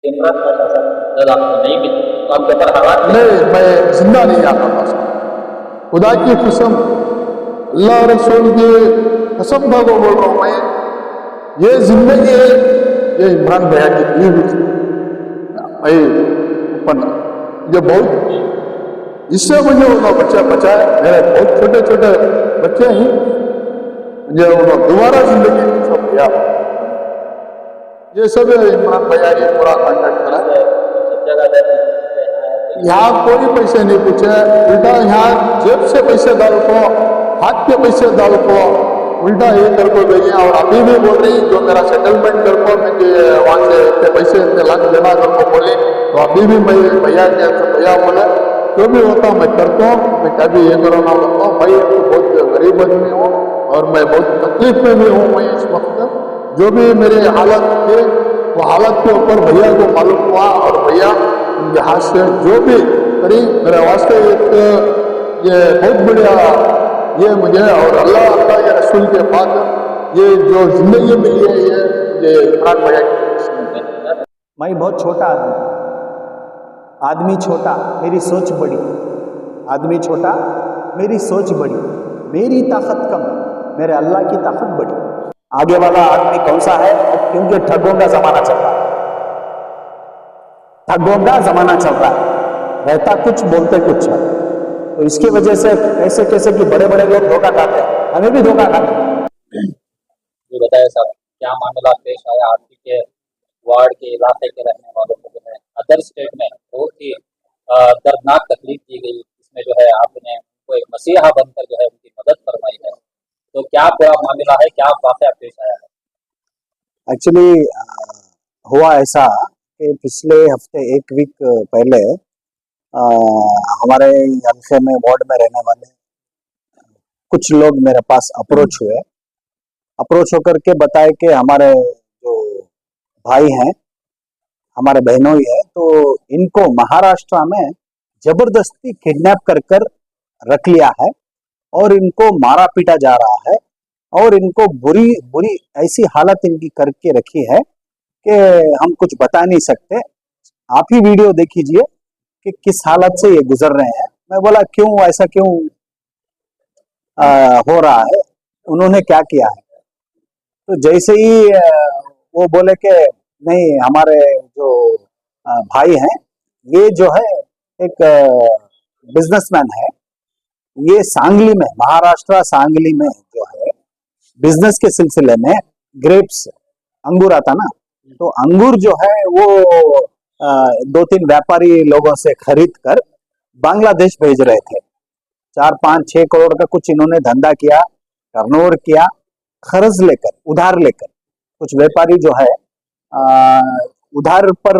इमरान खान का साथ जब आपको नहीं मिले तो आपके ऊपर हालात नहीं, मैं जिंदा नहीं आ पाता साहब। खुदा की कसम, अल्लाह रसूल की कसम था को बोल रहा हूँ मैं, ये जिंदगी है, ये इमरान भैया की दी हुई थी भाई अपन। ये बहुत, इससे मुझे उन्होंने बच्चा बचाया। मेरे बहुत छोटे छोटे बच्चे हैं, मुझे उन्होंने दोबारा जिंदगी में सब दिया। ये सब इमरान भैया ने पूरा कांटेक्ट करा। सब जगह रहते यहाँ कोई पैसे नहीं पूछे, उल्टा यहाँ जेब से पैसे डाल को, हाथ के पैसे डाल को, उल्टा ये कर को गई। और अभी भी बोल रही जो मेरा सेटलमेंट कर को, मुझे वहाँ से इतने पैसे इतने लाख देना कर को बोले, तो अभी भी मैं भैया के भैया बोले जो भी होता मैं करता हूँ, मैं कभी ये करो ना करता हूँ। भाई बहुत गरीब आदमी हूँ और मैं बहुत तकलीफ में भी हूँ। मैं इस वक्त जो भी मेरे हालत थे, वो हालत के ऊपर भैया को मालूम हुआ, और भैया उनके हाथ से जो भी करी मेरे वास्ते एक ये बहुत बढ़िया, ये मुझे और अल्लाह अल्लाह के रसूल के बाद ये जो जिंदगी मिली है, ये इमरान भैया की। मैं बहुत छोटा आदमी छोटा, मेरी सोच बड़ी। आदमी छोटा, मेरी सोच बड़ी, मेरी ताकत कम, मेरे अल्लाह की ताकत बड़ी। आगे वाला आदमी कौन सा है? क्योंकि ठगों का जमाना चल रहा है, ठगों का जमाना चल रहा है, रहता कुछ बोलते कुछ है। तो इसकी वजह से कैसे कैसे कि बड़े बड़े लोग धोखा खाते हैं, हमें भी धोखा खाते हैं। ये बताया साहब, क्या मामला पेश आया आपके के वार्ड के इलाके के रहने वालों को जो है अदर स्टेट में बहुत ही दर्दनाक तकलीफ दी गई, इसमें जो है आपने उनको एक मसीहा बनकर जो है उनकी मदद फरमाई है, तो क्या पूरा मामला है, क्या वाकया पेश आया है? एक्चुअली हुआ ऐसा कि पिछले हफ्ते एक वीक पहले हमारे हल्के में वार्ड में रहने वाले कुछ लोग मेरे पास अप्रोच हुए, अप्रोच होकर के बताए कि हमारे जो भाई हैं, हमारे बहनों ही है, तो इनको महाराष्ट्र में जबरदस्ती किडनैप कर कर रख लिया है और इनको मारा पीटा जा रहा है, और इनको बुरी बुरी ऐसी हालत इनकी करके रखी है कि हम कुछ बता नहीं सकते। आप ही वीडियो देख लीजिए कि किस हालत से ये गुजर रहे हैं। मैं बोला क्यों ऐसा क्यों हो रहा है, उन्होंने क्या किया है? तो जैसे ही वो बोले कि नहीं, हमारे जो भाई हैं, ये जो है एक बिजनेसमैन है, ये सांगली में, महाराष्ट्र सांगली में जो है बिजनेस के सिलसिले में ग्रेप्स, अंगूर आता ना, तो अंगूर जो है वो दो तीन व्यापारी लोगों से खरीद कर बांग्लादेश भेज रहे थे। 4-5-6 करोड़ का कुछ इन्होंने धंधा किया, टर्नओवर किया, कर्ज लेकर, उधार लेकर। कुछ व्यापारी जो है उधार पर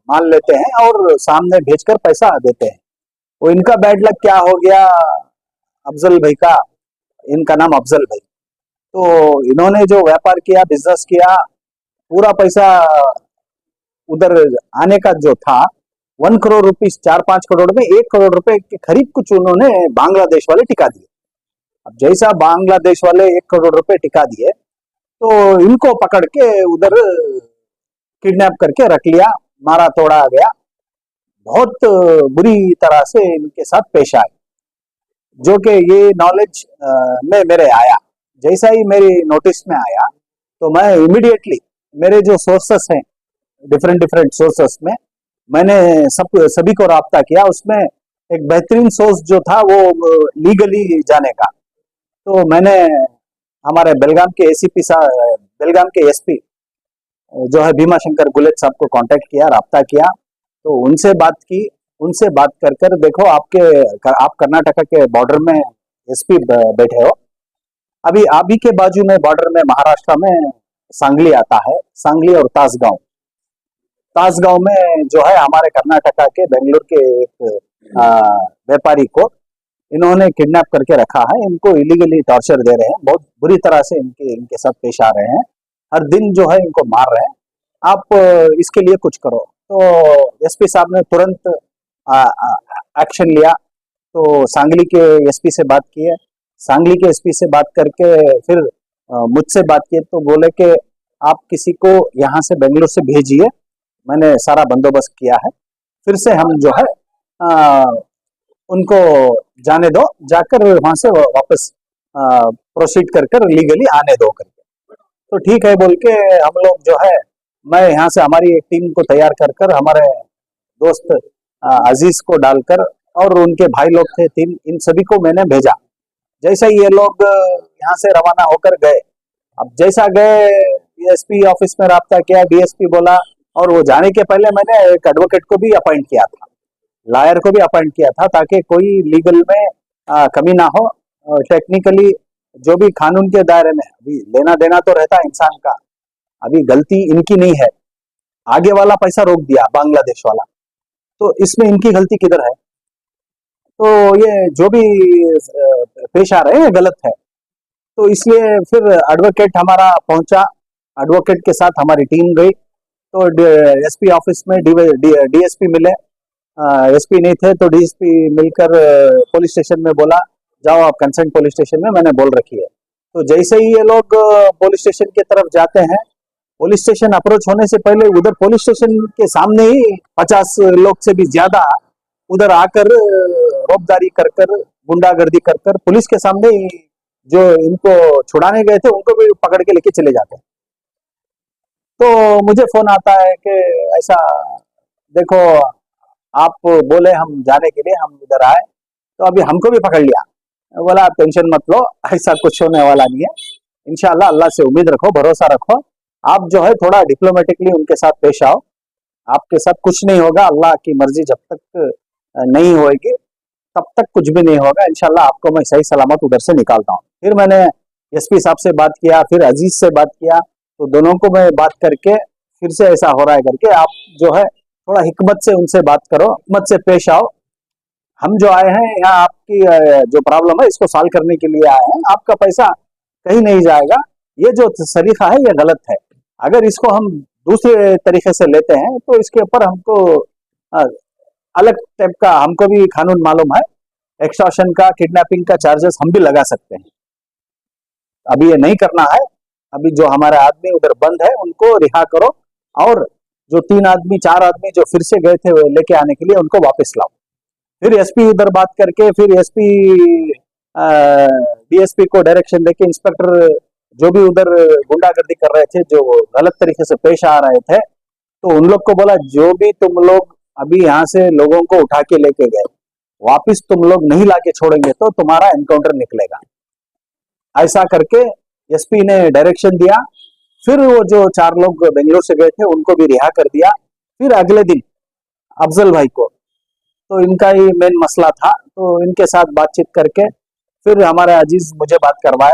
माल लेते हैं और सामने भेजकर पैसा देते हैं। वो इनका बैड लक क्या हो गया, अफजल भाई का, इनका नाम अफजल भाई, तो इन्होंने जो व्यापार किया, बिजनेस किया, पूरा पैसा उधर आने का जो था 1 करोड़ रुपीस, 4-5 करोड़ में 1 करोड़ रुपए के करीब कुछ उन्होंने बांग्लादेश वाले टिका दिए। अब जैसा बांग्लादेश वाले 1 करोड़ रुपए टिका दिए, तो इनको पकड़ के उधर किडनैप करके रख लिया, मारा तोड़ा गया, बहुत बुरी तरह से इनके साथ पेश आए। जो कि ये नॉलेज में मेरे आया, जैसा ही मेरी नोटिस में आया, तो मैं इमीडिएटली मेरे जो सोर्सेस हैं, डिफरेंट डिफरेंट सोर्सेस में, मैंने सभी को राब्ता किया। उसमें एक बेहतरीन सोर्स जो था वो लीगली जाने का, तो मैंने हमारे बेलगाम के एसीपी साहब, बेलगाम के एसपी जो है भीमा शंकर गुलेट साहब को कांटेक्ट किया, राब्ता किया, तो उनसे बात की। उनसे बात कर कर देखो, आप कर्नाटका के बॉर्डर में एसपी बैठे हो, अभी आप ही के बाजू में बॉर्डर में महाराष्ट्र में सांगली आता है, सांगली और तासगांव में जो है हमारे कर्नाटका के बेंगलुरु के एक व्यापारी को इन्होंने किडनैप करके रखा है। इनको इलीगली टॉर्चर दे रहे हैं, बहुत बुरी तरह से इनके साथ पेश आ रहे हैं, हर दिन जो है इनको मार रहे हैं। आप इसके लिए कुछ करो। तो एसपी साहब ने तुरंत एक्शन लिया, तो सांगली के एसपी से बात की है, सांगली के एसपी से बात करके फिर मुझसे बात की, तो बोले कि आप किसी को यहाँ से बेंगलुरु से भेजिए, मैंने सारा बंदोबस्त किया है। फिर से हम जो है उनको जाने दो, जाकर वहां से वापस प्रोसीड कर कर लीगली आने दो करके। तो ठीक है बोल के हम लोग जो है, मैं यहाँ से हमारी एक टीम को तैयार कर कर हमारे दोस्त अजीज को डालकर और उनके भाई लोग थे 3, इन सभी को मैंने भेजा। जैसे ही ये लोग यहाँ से रवाना होकर गए, अब जैसा गए एसपी ऑफिस में राब्ता किया, डीएसपी बोला, और वो जाने के पहले मैंने एक एडवोकेट को भी अपॉइंट किया था, लॉयर को भी अपॉइंट किया था, ताकि कोई लीगल में कमी ना हो। टेक्निकली जो भी कानून के दायरे में अभी लेना देना तो रहता है इंसान का, अभी गलती इनकी नहीं है, आगे वाला पैसा रोक दिया बांग्लादेश वाला, तो इसमें इनकी गलती किधर है? तो ये जो भी पेश आ रहे हैं गलत है। तो इसलिए फिर एडवोकेट हमारा पहुंचा, एडवोकेट के साथ हमारी टीम गई, तो एसपी ऑफिस में डीएसपी मिले, एसपी नहीं थे तो डीएसपी मिलकर पुलिस स्टेशन में बोला जाओ आप कंसर्न पुलिस स्टेशन में, मैंने बोल रखी है। तो जैसे ही ये लोग पुलिस स्टेशन की तरफ जाते हैं, पुलिस स्टेशन अप्रोच होने से पहले उधर पुलिस स्टेशन के सामने ही 50 लोग से भी ज्यादा उधर आकर रौबदारी कर कर, गुंडागर्दी कर कर, पुलिस के सामने ही जो इनको छुड़ाने गए थे उनको भी पकड़ के लेके चले जाते हैं। तो मुझे फोन आता है कि ऐसा देखो, आप बोले हम जाने के लिए, हम इधर आए तो अभी हमको भी पकड़ लिया। बोला आप टेंशन मत लो, ऐसा कुछ होने वाला नहीं है, इंशाल्लाह अल्लाह से उम्मीद रखो, भरोसा रखो, आप जो है थोड़ा डिप्लोमेटिकली उनके साथ पेश आओ, आपके साथ कुछ नहीं होगा, अल्लाह की मर्जी जब तक नहीं होगी तब तक कुछ भी नहीं होगा, इंशाल्लाह आपको मैं सही सलामत उधर से निकालता हूँ। फिर मैंने एसपी साहब से बात किया, फिर अजीज से बात किया, तो दोनों को मैं बात करके फिर से ऐसा हो रहा है करके, आप जो है थोड़ा हिकमत से उनसे बात करो, हिकमत से पेश आओ, हम जो आए हैं यहाँ आपकी जो प्रॉब्लम है इसको सॉल्व करने के लिए आए हैं, आपका पैसा कहीं नहीं जाएगा, ये जो सरीखा है ये गलत है, अगर इसको हम दूसरे तरीके से लेते हैं तो इसके ऊपर हमको अलग टाइप का, हमको भी कानून मालूम है, एक्सटॉर्शन का, किडनैपिंग का चार्जेस हम भी लगा सकते हैं। अभी ये नहीं करना है, अभी जो हमारे आदमी उधर बंद है उनको रिहा करो, और जो 3 आदमी 4 आदमी जो फिर से गए थे लेके आने के लिए उनको वापस लाओ। फिर एसपी उधर बात करके, फिर एसपी डीएसपी को डायरेक्शन देके, इंस्पेक्टर जो भी उधर गुंडागर्दी कर रहे थे, जो गलत तरीके से पेश आ रहे थे, तो उन लोग को बोला जो भी तुम लोग अभी यहाँ से लोगों को उठा के लेके गए, वापिस तुम लोग नहीं लाके छोड़ेंगे तो तुम्हारा एनकाउंटर निकलेगा। ऐसा करके एसपी ने डायरेक्शन दिया। फिर वो जो 4 लोग बेंगलोर से गए थे उनको भी रिहा कर दिया। फिर अगले दिन अफजल भाई को, तो इनका ही मेन मसला था, तो इनके साथ बातचीत करके फिर हमारे अजीज मुझे बात करवाए,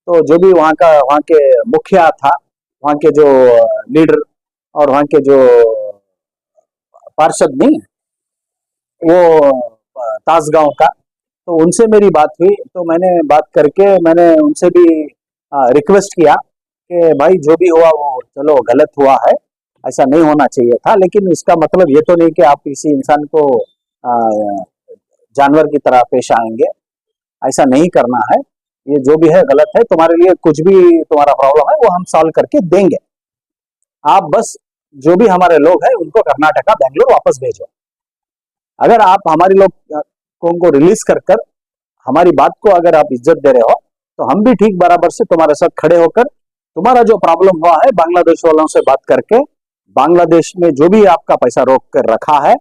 तो जो भी वहाँ के मुखिया था, वहाँ के जो लीडर और वहाँ के जो पार्षद नहीं, वो तासगांव का, तो उनसे मेरी बात हुई, तो मैंने बात करके मैंने उनसे भी रिक्वेस्ट किया कि भाई जो भी हुआ वो चलो गलत हुआ है, ऐसा नहीं होना चाहिए था, लेकिन इसका मतलब ये तो नहीं कि आप किसी इंसान को जानवर की तरह पेश आएंगे, ऐसा नहीं करना है, ये जो भी है गलत है, तुम्हारे लिए कुछ भी तुम्हारा प्रॉब्लम है वो हम सॉल्व करके देंगे, आप बस जो भी हमारे लोग हैं उनको कर्नाटका बेंगलोर वापस भेजो। अगर आप हमारे लोग को रिलीज कर कर हमारी बात को अगर आप इज्जत दे रहे हो, तो हम भी ठीक बराबर से तुम्हारे साथ खड़े होकर तुम्हारा जो प्रॉब्लम हुआ है बांग्लादेश वालों से बात करके, बांग्लादेश में जो भी आपका पैसा रोक कर रखा है,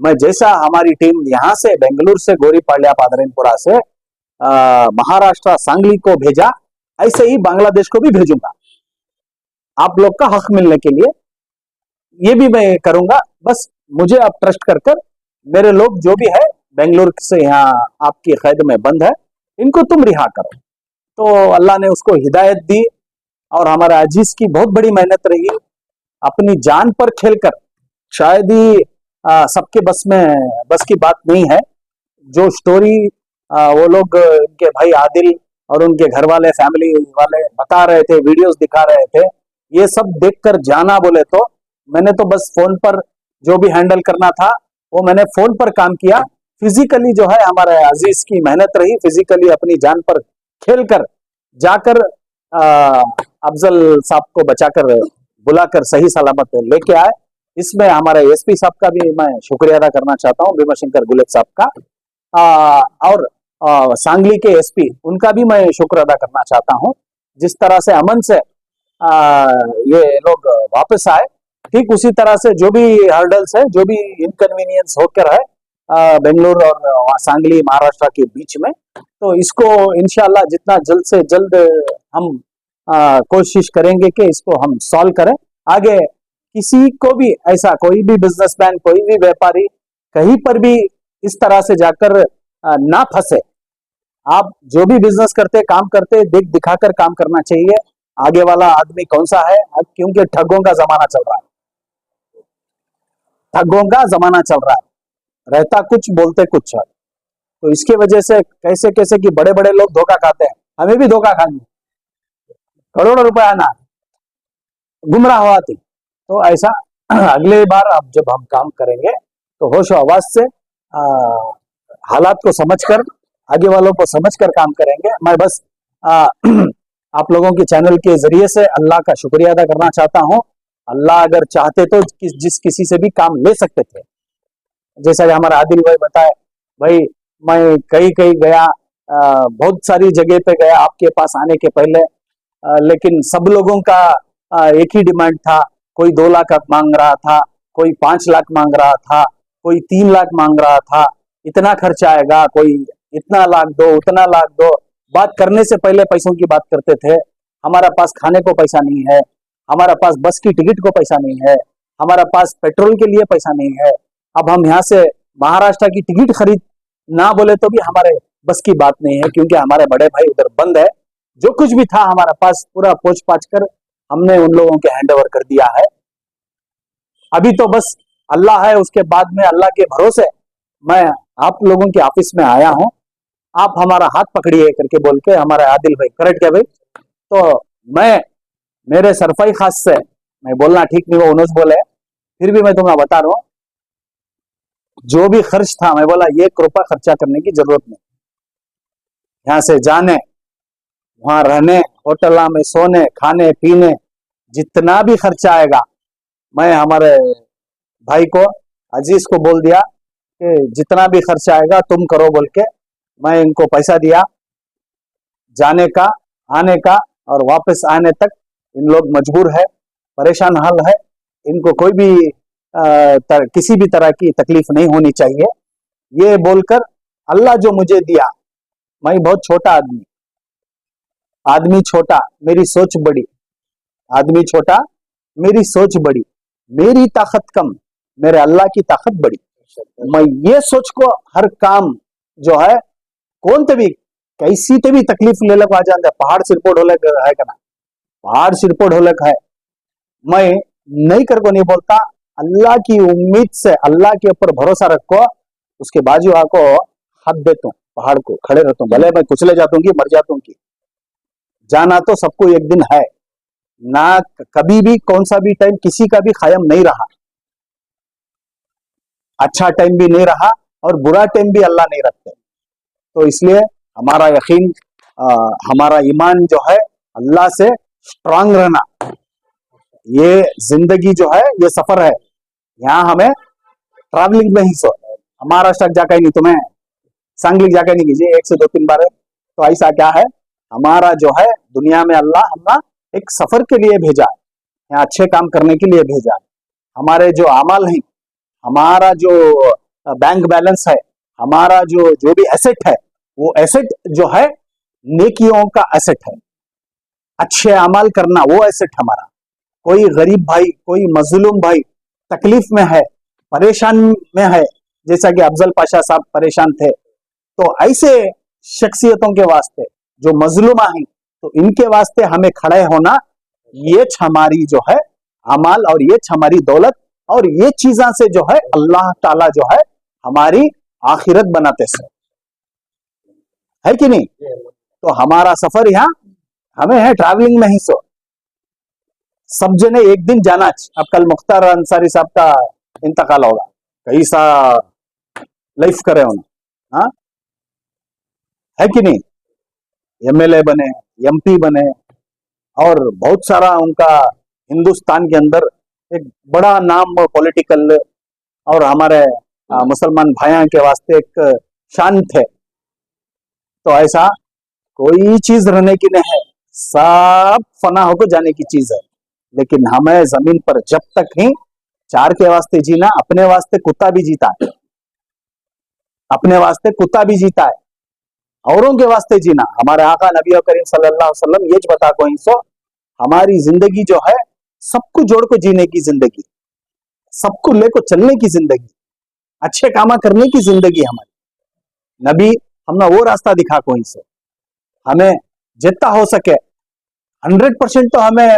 मैं जैसा हमारी टीम यहाँ से बेंगलुरु से गोरीपाड्या पादरेनपुरा से महाराष्ट्र सांगली को भेजा, ऐसे ही बांग्लादेश को भी भेजूंगा आप लोग का हक मिलने के लिए, ये भी मैं करूंगा। बस मुझे आप ट्रस्ट कर कर मेरे लोग जो भी है बेंगलुरु से यहाँ आपकी कैद में बंद है, इनको तुम रिहा करो। तो अल्लाह ने उसको हिदायत दी, और हमारे अजीज की बहुत बड़ी मेहनत रही, अपनी जान पर खेलकर, शायद ही सबके बस की बात नहीं है, जो स्टोरी वो लोग उनके भाई आदिल और उनके घर वाले फैमिली वाले बता रहे थे, वीडियोस दिखा रहे थे, ये सब देखकर जाना बोले तो मैंने तो बस फोन पर जो भी हैंडल करना था वो मैंने फोन पर काम किया। फिजिकली जो है हमारे अजीज की मेहनत रही, फिजिकली अपनी जान पर खेलकर जाकर अफजल साहब को बचाकर बुलाकर सही सलामत लेके आए, इसमें हमारे एसपी साहब का भी मैं शुक्रिया अदा करना चाहता हूँ, भीमाशंकर गुलेब साहब का, और सांगली के एसपी उनका भी मैं शुक्र अदा करना चाहता हूँ। जिस तरह से अमन से ये लोग वापस आए, ठीक उसी तरह से जो भी हर्डल्स है, जो भी इनकन्वीनियंस होकर है बेंगलुरु और सांगली महाराष्ट्र के बीच में, तो इसको इंशाल्लाह जितना जल्द से जल्द हम कोशिश करेंगे कि इसको हम सॉल्व करें। आगे किसी को भी ऐसा, कोई भी बिजनेसमैन, कोई भी व्यापारी कहीं पर भी इस तरह से जाकर ना फंसे। आप जो भी बिजनेस करते, काम करते, देख दिखाकर काम करना चाहिए। आगे वाला आदमी कौन सा है, क्योंकि ठगों का जमाना चल रहा है, ठगों का जमाना चल रहा है, रहता कुछ बोलते कुछ है। तो इसके वजह से कैसे कैसे कि बड़े बड़े लोग धोखा खाते हैं, हमें भी धोखा खाएंगे, करोड़ों रुपए आना, गुमराह हुआ थी। तो ऐसा अगले बार अब जब हम काम करेंगे तो होश आवाज से हालात को समझकर, आगे वालों को समझकर काम करेंगे। मैं बस आप लोगों के चैनल के जरिए से अल्लाह का शुक्रिया अदा करना चाहता हूँ। अल्लाह अगर चाहते तो जिस किसी से भी काम ले सकते थे। जैसा कि हमारा आदिल भाई बताए, भाई मैं कहीं कहीं गया, बहुत सारी जगह पे गया आपके पास आने के पहले, लेकिन सब लोगों का एक ही डिमांड था। कोई 2 लाख मांग रहा था, कोई 5 लाख मांग रहा था, कोई 3 लाख मांग रहा था, इतना खर्चा आएगा, कोई इतना लाख दो, उतना लाख दो। बात करने से पहले पैसों की बात करते थे। हमारा पास खाने को पैसा नहीं है, हमारा पास बस की टिकट को पैसा नहीं है, हमारा पास पेट्रोल के लिए पैसा नहीं है। अब हम यहाँ से महाराष्ट्र की टिकट खरीद ना बोले तो भी हमारे बस की बात नहीं है, क्योंकि हमारे बड़े भाई उधर बंद है। जो कुछ भी था हमारा पास पूरा पोछ पाछ कर हमने उन लोगों के हैंड ओवर कर दिया है। अभी तो बस अल्लाह है, उसके बाद में अल्लाह के भरोसे मैं आप लोगों के ऑफिस में आया हूँ। आप हमारा हाथ पकड़िए करके बोल के हमारे आदिल भाई, करेक्ट है भाई? तो मैं मेरे सरफाई खास से, मैं बोलना ठीक नहीं, वो उन्होंने बोले, फिर भी मैं तुम्हें बता रहा हूँ, जो भी खर्च था मैं बोला 1 रुपया खर्चा करने की जरूरत नहीं। यहाँ से जाने, वहां रहने, होटल में सोने, खाने पीने, जितना भी खर्चा आएगा, मैं हमारे भाई को, अजीज को बोल दिया कि जितना भी खर्चा आएगा तुम करो बोल के। मैं इनको पैसा दिया जाने का, आने का, और वापस आने तक। इन लोग मजबूर है, परेशान हाल है, इनको कोई भी किसी भी तरह की तकलीफ नहीं होनी चाहिए, ये बोलकर अल्लाह जो मुझे दिया, मैं बहुत छोटा आदमी, आदमी छोटा, मेरी सोच बड़ी, आदमी छोटा, मेरी सोच बड़ी, मेरी ताकत कम, मेरे अल्लाह की ताकत बड़ी। मैं ये सोच को हर काम जो है, कौन ते भी कैसी ते भी तकलीफ ले लग आ जाते, पहाड़ सिरपोट होले है का ना, पहाड़ सिरपोट होले है, मैं नहीं कर को नहीं बोलता। अल्लाह की उम्मीद से, अल्लाह के ऊपर भरोसा रखो, उसके बाजू आको हाथ देता हूँ, पहाड़ को खड़े रहता हूँ, भले मैं कुचले जाता हूँ, मर जाता हूँ, जाना तो सबको एक दिन है ना। कभी भी कौन सा भी टाइम किसी का भी कायम नहीं रहा, अच्छा टाइम भी नहीं रहा और बुरा टाइम भी अल्लाह नहीं रखते। तो इसलिए हमारा यकीन, हमारा ईमान जो है, अल्लाह से स्ट्रांग रहना। ये जिंदगी जो है, ये सफर है, यहाँ हमें ट्रैवलिंग में ही सो, महाराष्ट्र जाकर नहीं, तुम्हें सांगली जाकर नहीं कीजिए 1 से 2-3 बार। तो ऐसा क्या है, हमारा जो है दुनिया में अल्लाह हमें एक सफर के लिए भेजा है, यहाँ अच्छे काम करने के लिए भेजा है। हमारे जो अमाल हैं, हमारा जो बैंक बैलेंस है, हमारा जो जो भी एसेट है, वो एसेट जो है नेकियों का एसेट है, अच्छे अमाल करना वो एसेट हमारा। कोई गरीब भाई, कोई मजलूम भाई तकलीफ में है, परेशान में है, जैसा कि अफजल पाशा साहब परेशान थे, तो ऐसे शख्सियतों के वास्ते जो मजलूमा हैं, तो इनके वास्ते हमें खड़े होना, ये हमारी जो है अमाल और ये हमारी दौलत और ये चीजा से जो है अल्लाह ताला जो है हमारी आखिरत बनाते से, है कि नहीं? तो हमारा सफर यहाँ हमें है ट्रैवलिंग में ही सो। सब जने एक दिन जाना। अब कल मुख्तार अंसारी साहब का इंतकाल होगा, कैसा लाइफ करे उन्होंने, हाँ है कि नहीं? एमएलए बने, एमपी बने, और बहुत सारा उनका हिंदुस्तान के अंदर एक बड़ा नाम पॉलिटिकल और हमारे मुसलमान भाइयों के वास्ते एक शान थे। तो ऐसा कोई चीज रहने की नहीं है, सब फना होकर जाने की चीज है। लेकिन हमें जमीन पर जब तक ही चार के वास्ते जीना, अपने वास्ते कुत्ता भी जीता है, अपने वास्ते कुत्ता भी जीता है, औरों के वास्ते जीना। हमारे आका नबी करीम सल्लल्लाहु अलैहि वसल्लम ये बता को सो हमारी जिंदगी जो है सबको जोड़ को जीने की जिंदगी, सबको लेको चलने की जिंदगी, अच्छे कामा करने की जिंदगी हमारी। नबी हमने वो रास्ता दिखा को सो हमें जितना हो सके 100% तो हमें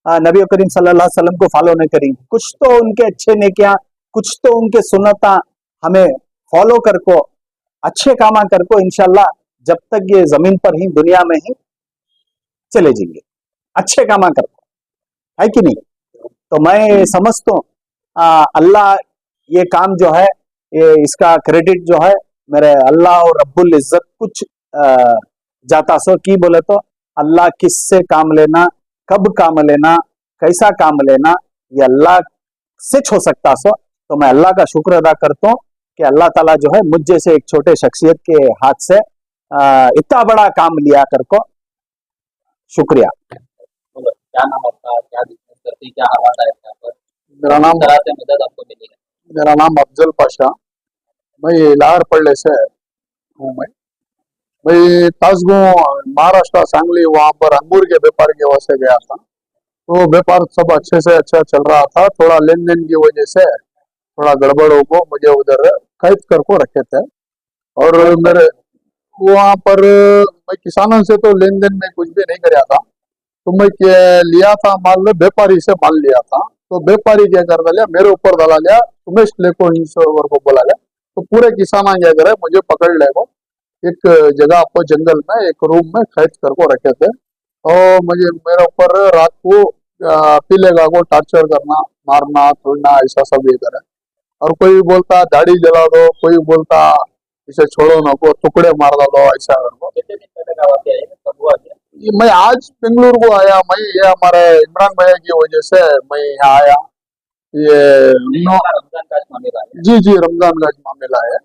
नबी करीम सल्लल्लाहु अलैहि वसल्लम को फॉलो नहीं करेंगे, कुछ तो उनके अच्छे नेकियां, कुछ तो उनके सुन्नता हमें फॉलो कर को अच्छे कामा कर को इंशाल्लाह जब तक ये जमीन पर ही दुनिया में ही चले जाएंगे, अच्छे कामा कर को, है कि नहीं। तो मैं समझता हूँ अल्लाह ये काम जो है ये इसका क्रेडिट जो है मेरे अल्लाह और रब्बुल इज्जत कुछ जाता सो की बोले तो अल्लाह किससे काम लेना, कब काम लेना, कैसा काम लेना, ये अल्लाह से हो सकता सो। तो मैं अल्लाह का शुक्र अदा करता हूँ कि अल्लाह ताला जो है मुझ जैसे एक छोटे शख्सियत के हाथ से इतना बड़ा काम लिया कर को शुक्रिया। बोलो, क्या नाम आपका, क्या बिजनेस करते हैं, क्या हालात है यहाँ पर, मेरा नाम किस तरह से मदद आपको मिली है? मेरा नाम अफजल पाशा, मैं लाहरपल्ले से हूँ। मैं ताजगांव महाराष्ट्र सांगली वहाँ पर अंगूर के व्यापार की वजह से गया था। तो व्यापार सब अच्छे से अच्छा चल रहा था, थोड़ा लेन देन की वजह से थोड़ा गड़बड़ों को मुझे उधर कैद कर को रखे थे। और मेरे वहाँ पर मैं किसानों से तो लेन देन में कुछ भी नहीं कराया था। तो मैं लिया था माल, व्यापारी से माल लिया था। तो व्यापारी क्या कर दिया, मेरे ऊपर डाला गया, उमेश लेको इंश्योर को बोला गया। तो पूरे किसान क्या करे, मुझे पकड़ ले को एक जगह पर जंगल में एक रूम में कैद कर को रखे थे। और मुझे मेरे ऊपर रात को पीलेगा को टॉर्चर करना, मारना, तोड़ना, ऐसा सब ये करे। और कोई बोलता दाढ़ी जला दो, कोई बोलता इसे छोड़ो ना को टुकड़े मार डालो, ऐसा करो। कितने दिन पहले का वाकया है, कब हुआ क्या? मैं आज बेंगलुरु को आया, मैं ये हमारे इमरान भैया की वजह से मैं यहाँ आया। ये रमजान का मामला है। जी रमजान का मामला है।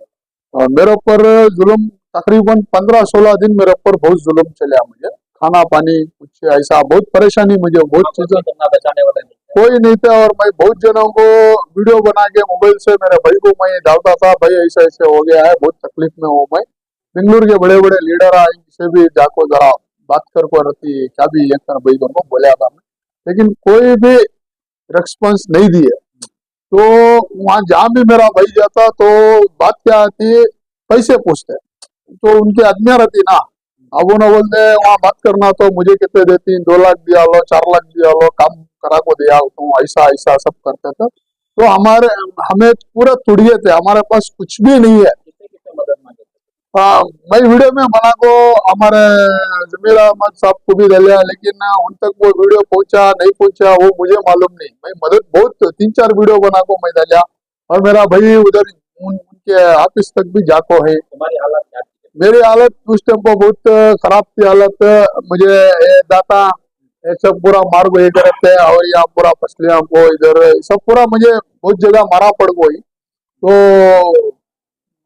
और मेरे ऊपर जुल्म तकरीबन 15-16 दिन मेरे ऊपर बहुत जुल्म चला। मुझे खाना पानी कुछ ऐसा बहुत परेशानी, मुझे बहुत चीजें, बचाने वाला नहीं है। कोई नहीं था। और मैं बहुत जनों को वीडियो बना के मोबाइल से मेरे भाई को मैं डालता था, भाई ऐसे ऐसे हो गया है, बहुत तकलीफ में हूँ मैं। बेंगलुरु के बड़े बड़े लीडर आए, इनसे भी जाको जरा बात कर को रहती, क्या भी ये कर भाई को बोला था मैं, लेकिन कोई भी रिस्पॉन्स नहीं दिए। तो वहां जहां भी मेरा भाई जाता तो बात क्या आती है, पैसे पूछते। तो उनकी आज्ञा रहती ना, अब उन्होंने बोलते वहां बात करना तो मुझे कितने देती, 2 लाख दिया लो, 4 लाख दिया लो, काम करा को दिया तो ऐसा ऐसा सब करते थे। तो हमें पूरा तुड़िए थे, हमारे पास कुछ भी नहीं है। कितने मदद मांगे? मैं वीडियो में बना को हमारे जमीर अहमद साहब को भी डाला, लेकिन उन तक वो वीडियो पहुंचा नहीं पहुंचा वो मुझे मालूम नहीं। मैं मदद बहुत 3-4 वीडियो बना को मैं डाला। और मेरा भाई उधर उनके ऑफिस तक भी जाको है। तुम्हारी हालत क्या थी? मेरी हालत उस टाइम पर बहुत खराब थी हालत। मुझे दाता ऐसा पूरा मार को ये करते हैं, और यहाँ पूरा फसलियां को इधर सब पूरा मुझे बहुत जगह मारा पड़ गई। तो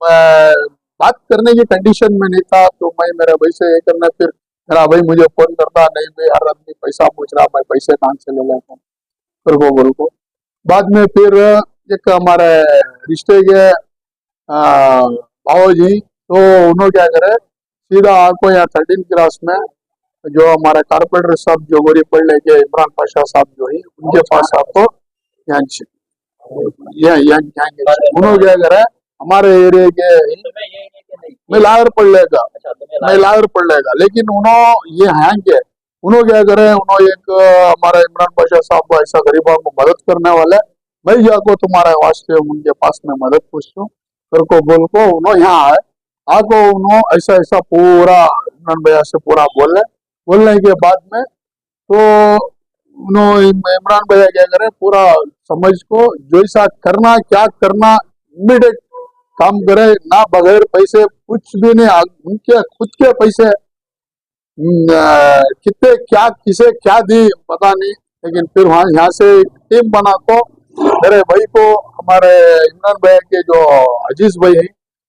मैं बात करने की कंडीशन में नहीं था। तो मैं मेरे भाई से ये करना, फिर मेरा भाई मुझे फोन करता, नहीं भाई हर आदमी पैसा पूछ रहा, मैं पैसे कहाँ से ले लेता हूँ फिर वो बोल को। बाद में फिर एक हमारे रिश्ते के भाव जी, तो उन्होंने क्या करे, सीधा आपको यहाँ 13 क्लास में जो हमारे कारपेंटर साहब जो गोरी पढ़ लेके इमरान पाशा साहब जो है उनके पास आपको यहाँ उन्होंने क्या करे, हमारे एरिया के तुम्हें ये है कि नहीं? मैं लायर पढ़ लेगा, अच्छा, तुम्हें मैं लायर पढ़ लेगा, लेकिन उन्होंने ये हैं के उन्होंने क्या करे, उन्होंने एक हमारे इमरान पाशा साहब को ऐसा गरीबों को मदद करने वाले, मैं जाको तुम्हारे वास्ते उनके पास में मदद पूछता हूँ फिर को बोल को उन्होंने यहाँ आए आको उन्होंने ऐसा ऐसा पूरा इमरान भैया से पूरा बोलने के बाद में तो उन्होंने इमरान भैया क्या करे, पूरा समझ को जैसा करना क्या करना इमीडिएट काम करे, ना बगैर पैसे कुछ भी नहीं। उनके खुद के पैसे कितने क्या किसे क्या दी पता नहीं, लेकिन फिर वहां यहाँ से टीम बना को मेरे भाई को, हमारे इमरान भाई के जो अजीज भाई है,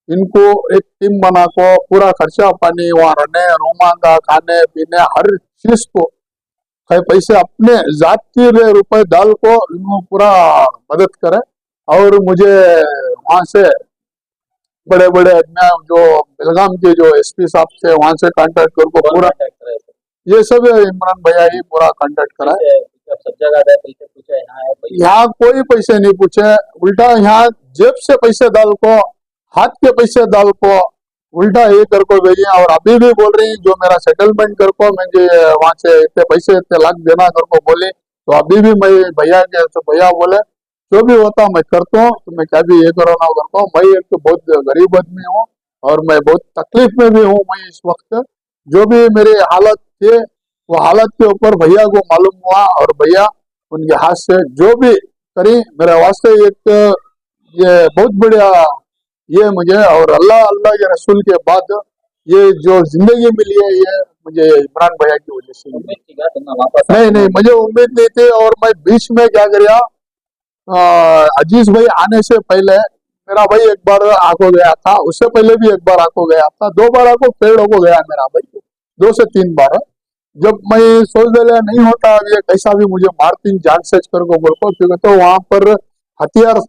इनको एक टीम बना को पूरा खर्चा पानी, वहाँ रहने रूमा का, खाने पीने, हर चीज को कई पैसे अपने जाती रुपए डाल को इनको पूरा मदद करे। और मुझे वहां से बड़े बड़े जो बेलगाम के जो एसपी साहब थे वहां से कांटेक्ट करके पूरा, ये सब इमरान भैया ही पूरा कांटेक्ट करा है। सब जगह गए, पैसे पूछे, यहाँ कोई पैसे नहीं पूछे, उल्टा यहाँ जेब से पैसे डाल को, हाथ के पैसे डाल को उल्टा ये कर को भेजे। और अभी भी बोल रही जो मेरा सेटलमेंट कर को मुझे वहां से इतने पैसे इतने लाख देना कर को बोले, तो अभी भी मैं भैया के, तो भैया बोले जो भी होता मैं करता हूँ, तो मैं क्या भी ये करो ना करता हूँ। मैं एक तो बहुत गरीब आदमी हूँ और मैं बहुत तकलीफ में भी हूँ। मैं इस वक्त जो भी मेरे हालत थे, वो हालत के ऊपर भैया को मालूम हुआ और भैया उनके हाथ से जो भी करी मेरे वास्ते एक ये बहुत बढ़िया ये मुझे, और अल्लाह अल्लाह के रसूल के बाद ये जो जिंदगी मिली है ये मुझे इमरान भैया की वजह से मिली। उम्मीद थी क्या तुमने वापस नहीं नहीं, मुझे उम्मीद नहीं थी। और मैं बीच में क्या करिया, अजीज भाई आने से पहले मेरा भाई एक बार आको गया था, उससे पहले भी एक बार आको गया था, 2 बार आको पेड़ होको गया मेरा भाई, 2 से 3 बार। जब मैं सोच दिया नहीं होता अब ये कैसा भी मुझे मारती जान सेच कर को बोल को, क्योंकि तो वहां पर हथियार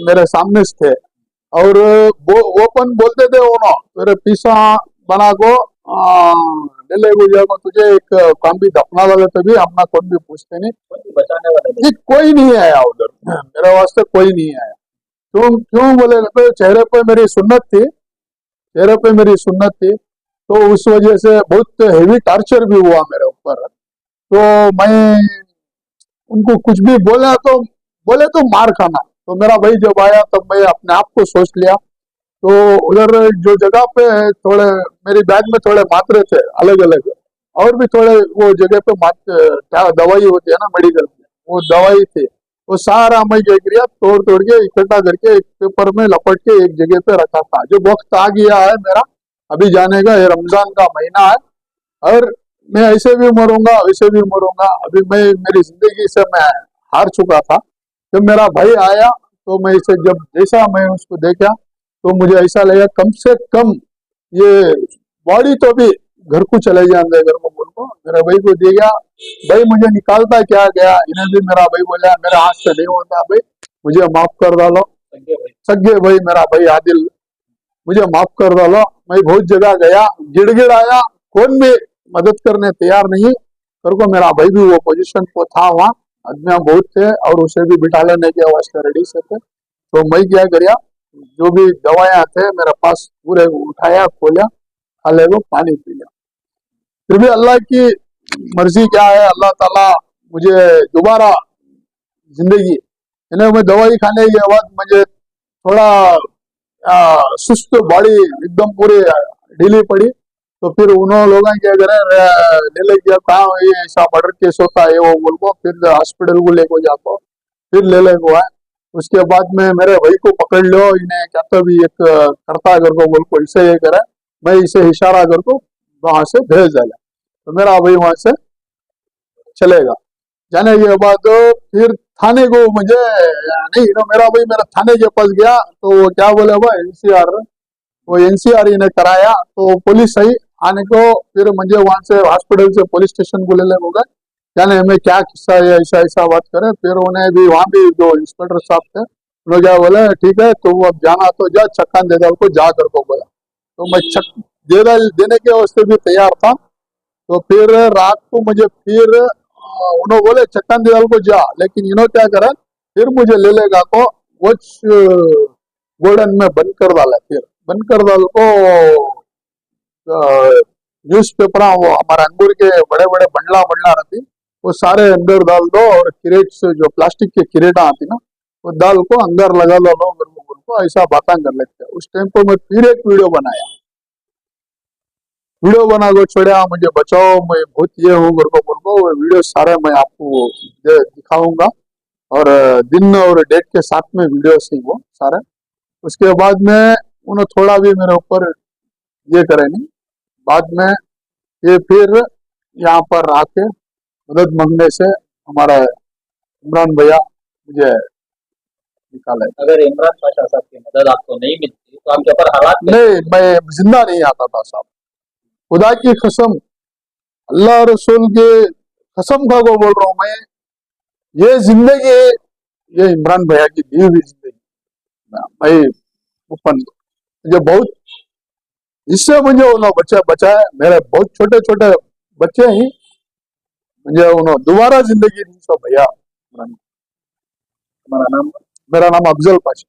मेरे सामने थे और वो ओपन बोलते थे, वो मेरे पीछा बना को ले को तुझे एक काम भी दफना वाले तो भी अपना कौन भी पूछते नहीं, बचाने वाले जी कोई नहीं आया उधर, मेरे वास्ते कोई नहीं आया। क्यों क्यों बोले तो चेहरे पे मेरी सुन्नत थी, चेहरे पे मेरी सुन्नत थी, तो उस वजह से बहुत हेवी टॉर्चर भी हुआ मेरे ऊपर। तो मैं उनको कुछ भी बोले तो मार खाना। तो मेरा भाई जब आया तब मैं अपने आप को सोच लिया, तो उधर जो जगह पे थोड़े मेरी बैग में थोड़े मात्रे थे अलग अलग, और भी थोड़े वो जगह पे क्या दवाई होती है ना मेडिकल में, वो दवाई थी, वो सारा मैं क्या किया तोड़ तोड़ के इकट्ठा करके एक पेपर में लपट के एक जगह पे रखा था। जो वक्त आ गया है मेरा अभी जाने का, ये रमजान का महीना है और मैं ऐसे भी मरूंगा वैसे भी मरूंगा। अभी मैं मेरी जिंदगी से मैं हार चुका था। जब मेरा भाई आया तो मैं इसे जब जैसा मैं उसको देखा तो मुझे ऐसा लगा कम से कम ये बॉडी तो भी घर को चले जाएंगे, घर को बोल को मेरे भाई को दिया। भाई मुझे निकालता क्या गया, इन्हें भी मेरा भाई बोला मेरे हाथ से नहीं होता भाई, मुझे माफ कर डालो। सगे भाई मेरा भाई आदिल, मुझे माफ कर डालो। मैं बहुत जगह गया, गिड़गिड़ आया, कौन भी मदद करने तैयार नहीं कर को। मेरा भाई भी वो पोजीशन को था, वहाँ आदमियां बहुत थे और उसे भी बिठा लेने के वास्ते रेडी से थे। तो मैं क्या करिया, जो भी दवाइयां थे मेरे पास पूरे उठाया, खोला, खाले को पानी पी लिया। फिर भी अल्लाह की मर्जी क्या है, अल्लाह ताला मुझे दोबारा जिंदगी, इन्हें मैं दवाई खाने के बाद मुझे थोड़ा सुस्त बॉडी एकदम पूरी ढीली पड़ी। तो फिर उन्होंने लोग क्या करे ले गया, कहा ये ऐसा मर्डर केस होता है वो बोल को, फिर हॉस्पिटल को लेको जाको, फिर ले को आए। उसके बाद में मेरे भाई को पकड़ लो, इन्हें क्या तो भी एक करता कर को बोल को इसे ये करे, मैं इसे इशारा कर को वहां से भेज देगा, तो मेरा भाई वहां से चलेगा। जाने के बाद फिर थाने को मुझे नहीं, तो मेरा भाई मेरा थाने के पास गया तो वो क्या बोले वो एनसीआर, वो एनसीआर इन्हें कराया तो पुलिस आई आने को, फिर मुझे वहां से हॉस्पिटल से पुलिस स्टेशन को ले होगा, जाने हमें क्या किस्सा है, ऐसा ऐसा बात करे। फिर उन्हें भी वहां भी जो इंस्पेक्टर साहब थे उन्होंने क्या बोले ठीक है तो अब जाना तो जा, चक्का दे को जा कर को बोला। तो मैं देने के वास्ते भी तैयार था। तो फिर रात को मुझे फिर उन्होंने बोले चक्का दे को जा, लेकिन इन्होंने क्या करा फिर मुझे ले लेगा को वो गोल्डन में बंद कर डाला। फिर बंद कर डाल को न्यूज पेपर वो हमारे अंगूर के बड़े बड़े बंडला बंडला रहती, वो सारे अंदर डाल दो, और क्रेट से जो प्लास्टिक के क्रेटा आती ना वो डाल को अंदर लगा लो को, ऐसा बातें कर लेते हैं। उस टाइम पर मैं फिर एक वीडियो बनाया, वीडियो बना को छोड़ा, मुझे बचाओ मैं बहुत ये हूँ घर को बोल को, वीडियो सारे मैं आपको दिखाऊंगा और दिन और डेट के साथ में वीडियो से वो सारे। उसके बाद में उन्होंने थोड़ा भी मेरे ऊपर ये करे नहीं, बाद में ये फिर यहाँ पर आके मदद मांगने से हमारा इमरान भैया मुझे निकाले। अगर इमरान पाशा साहब की मदद आपको नहीं मिलती तो आपके ऊपर हालात नहीं, मैं जिंदा नहीं आता था साहब, खुदा की कसम, अल्लाह रसूल के कसम खा को बोल रहा हूँ मैं, ये जिंदगी ये इमरान भैया की दी हुई जिंदगी। भाई ओपन मुझे बहुत, इससे मुझे उन्होंने बच्चा बचाया, मेरे बहुत छोटे छोटे बच्चे ही मुझे उन्होंने दोबारा जिंदगी दी। सो भैया हमारा नाम मेरा नाम अफजल पाशा।